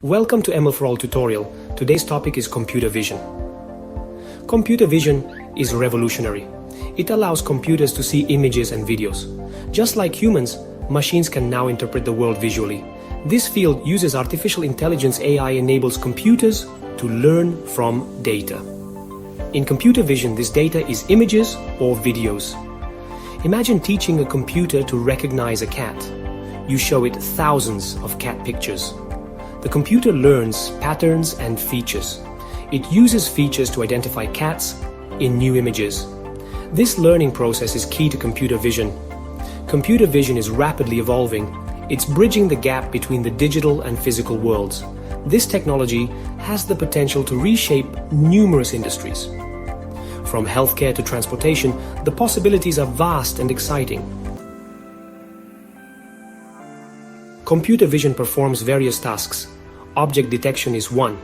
Welcome to ML4All tutorial. Today's topic is computer vision. Computer vision is revolutionary. It allows computers to see images and videos. Just like humans, machines can now interpret the world visually. This field uses artificial intelligence. AI enables computers to learn from data. In computer vision, this data is images or videos. Imagine teaching a computer to recognize a cat. You show it thousands of cat pictures. The computer learns patterns and features. It uses features to identify cats in new images. This learning process is key to computer vision. Computer vision is rapidly evolving. It's bridging the gap between the digital and physical worlds. This technology has the potential to reshape numerous industries. From healthcare to transportation, the possibilities are vast and exciting. Computer vision performs various tasks. Object detection is one.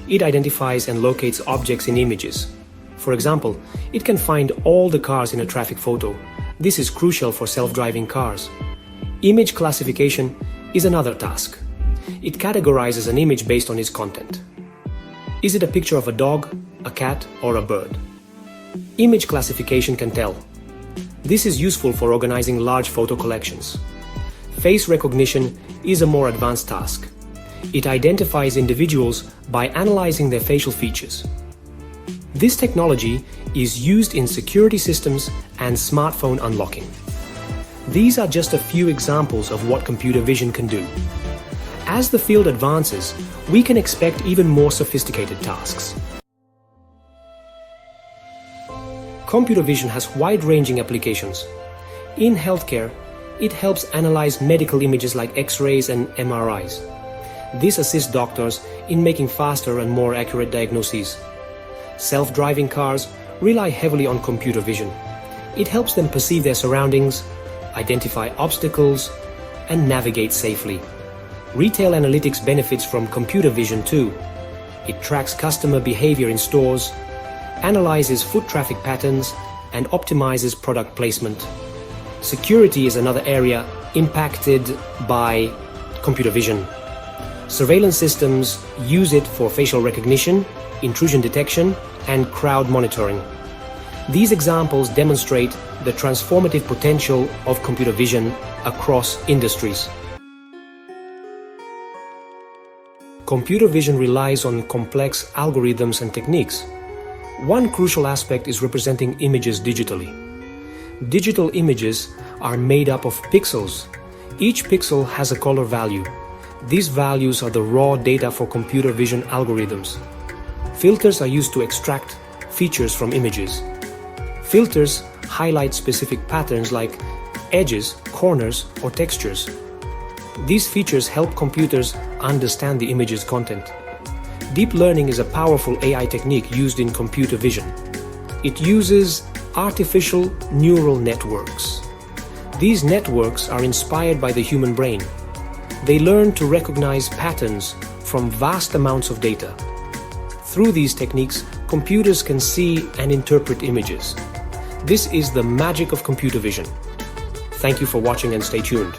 It identifies and locates objects in images. For example, it can find all the cars in a traffic photo. This is crucial for self-driving cars. Image classification is another task. It categorizes an image based on its content. Is it a picture of a dog, a cat, or a bird? Image classification can tell. This is useful for organizing large photo collections. Face recognition is a more advanced task. It identifies individuals by analyzing their facial features. This technology is used in security systems and smartphone unlocking. These are just a few examples of what computer vision can do. As the field advances, we can expect even more sophisticated tasks. Computer vision has wide-ranging applications. In healthcare, it helps analyze medical images like X-rays and MRIs. This assists doctors in making faster and more accurate diagnoses. Self-driving cars rely heavily on computer vision. It helps them perceive their surroundings, identify obstacles, and navigate safely. Retail analytics benefits from computer vision too. It tracks customer behavior in stores, analyzes foot traffic patterns, and optimizes product placement. Security is another area impacted by computer vision. Surveillance systems use it for facial recognition, intrusion detection, and crowd monitoring. These examples demonstrate the transformative potential of computer vision across industries. Computer vision relies on complex algorithms and techniques. One crucial aspect is representing images digitally. Digital images are made up of pixels. Each pixel has a color value. These values are the raw data for computer vision algorithms. Filters are used to extract features from images. Filters highlight specific patterns like edges, corners, or textures. These features help computers understand the image's content. Deep learning is a powerful AI technique used in computer vision. It uses artificial neural networks. These networks are inspired by the human brain. They learn to recognize patterns from vast amounts of data. Through these techniques, computers can see and interpret images. This is the magic of computer vision. Thank you for watching and stay tuned.